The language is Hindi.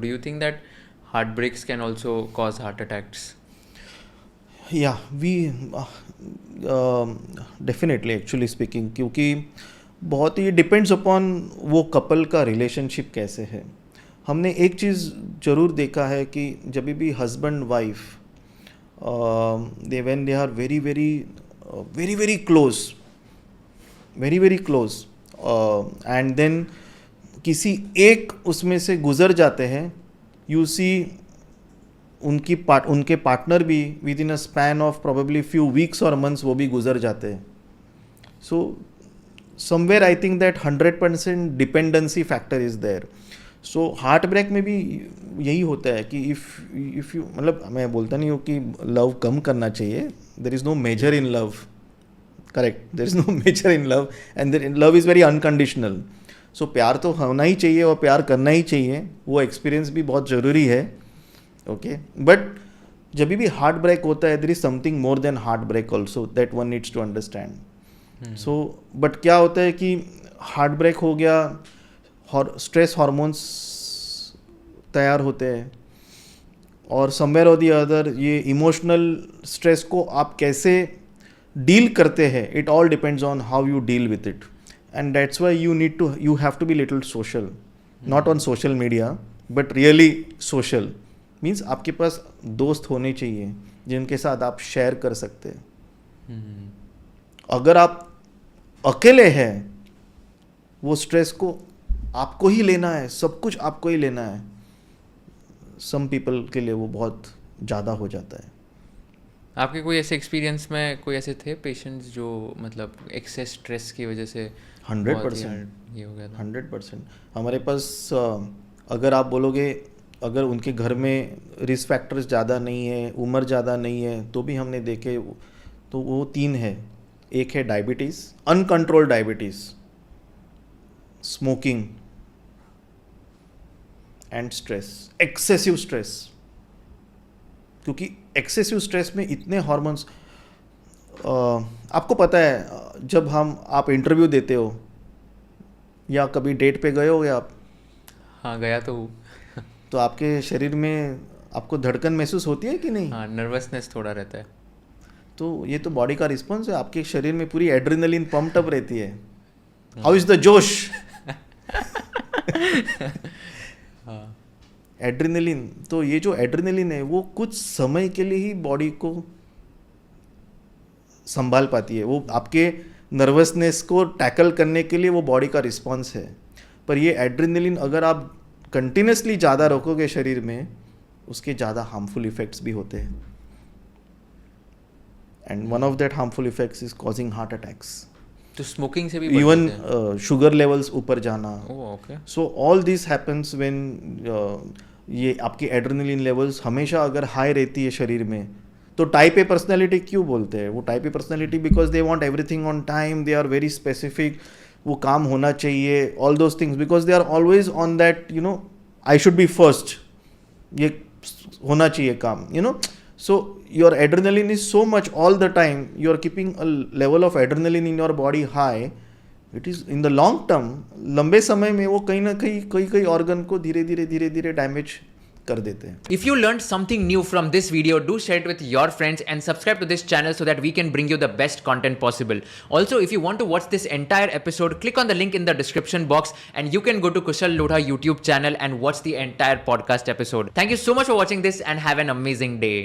Do you think that heartbreaks can also cause heart attacks? या वी डेफिनेटली एक्चुअली स्पीकिंग, क्योंकि बहुत ही डिपेंड्स अपॉन वो कपल का रिलेशनशिप कैसे है. हमने एक चीज़ ज़रूर देखा है कि जब भी husband wife they when they are very very very very close, very very close, and then किसी एक उसमें से गुजर जाते हैं, यू सी उनके पार्टनर भी with in a span of probably few weeks और मंथ्स वो भी गुजर जाते हैं. So somewhere I think that 100% dependency factor is there. So heart break में भी यही होता है कि इफ़ यू, मतलब मैं बोलता नहीं हूँ कि लव कम करना चाहिए. There is no major in love, correct, there is no major in love, and love is very unconditional. So प्यार तो होना ही चाहिए और प्यार करना ही चाहिए, वो एक्सपीरियंस भी बहुत ज़रूरी है. ओके, बट जब भी हार्ट ब्रेक होता है, there is something more than heart break also that one needs to understand. So but क्या होता है कि हार्ट ब्रेक हो गया, स्ट्रेस हार्मोन्स तैयार होते हैं, और समवेयर और दी अदर ये इमोशनल स्ट्रेस को आप कैसे डील करते हैं, it all depends on how you deal with it. And that's why you have to be little social, not on social media but really social. Means आपके पास दोस्त होने चाहिए जिनके साथ आप शेयर कर सकते हैं. अगर आप अकेले हैं, वो स्ट्रेस को आपको ही लेना है, सब कुछ आपको ही लेना है. सम पीपल के लिए वो बहुत ज़्यादा हो जाता है. आपके कोई ऐसे एक्सपीरियंस में कोई ऐसे थे पेशेंट्स जो मतलब एक्सेस स्ट्रेस की वजह से 100% ये हो गया था? 100% हमारे पास अगर आप बोलोगे, अगर उनके घर में रिस्क फैक्टर्स ज़्यादा नहीं है, उम्र ज़्यादा नहीं है, तो भी हमने देखे तो वो 3 है. एक है diabetes, uncontrolled diabetes, smoking and stress, excessive stress. क्योंकि एक्सेसिव स्ट्रेस में इतने हॉर्मोन्स, आपको पता है जब आप इंटरव्यू देते हो या कभी डेट पे गए हो या आप, हाँ गया तो हूँ. तो आपके शरीर में आपको धड़कन महसूस होती है कि नहीं? हाँ, नर्वसनेस थोड़ा रहता है. तो ये तो बॉडी का रिस्पॉन्स है. आपके शरीर में पूरी एड्रेनलिन पम्प्ड अप रहती है. हाउ इज द जोश? एड्रेनलिन. तो ये जो एड्रेनलिन है वो कुछ समय के लिए ही बॉडी को संभाल पाती है. वो आपके नर्वसनेस को टैकल करने के लिए वो बॉडी का रिस्पॉन्स है. पर ये एड्रेनलिन अगर आप कंटिन्यूसली ज़्यादा रखोगे शरीर में, उसके ज़्यादा हार्मफुल इफेक्ट्स भी होते हैं. And one of that harmful effects is causing heart attacks. तो स्मोकिंग से भी इवन शुगर लेवल्स ऊपर जाना. Okay. So all this happens when ये आपकी एड्रेनलिन लेवल्स हमेशा अगर हाई रहती है शरीर में. तो टाइप ए पर्सनैलिटी क्यों बोलते हैं? वो type A personality because they want everything on time, they are very specific, वो काम होना चाहिए, all those things, because they are always on that, you know, I should be first, ये होना चाहिए काम, you know. So your adrenaline is so much all the time, you are keeping a level of adrenaline in your body high. It is in the long term, लंबे समय में वो कहीं ना कहीं ऑर्गन को धीरे धीरे डैमेज कर देते हैं. If you learned something new from this video, do share it with your friends and subscribe to this channel so that we can bring you the best content possible. Also, if you want to watch this entire episode, click on the link in the description box and you can go to Kushal Lodha YouTube channel and watch the entire podcast episode. Thank you so much for watching this and have an amazing day.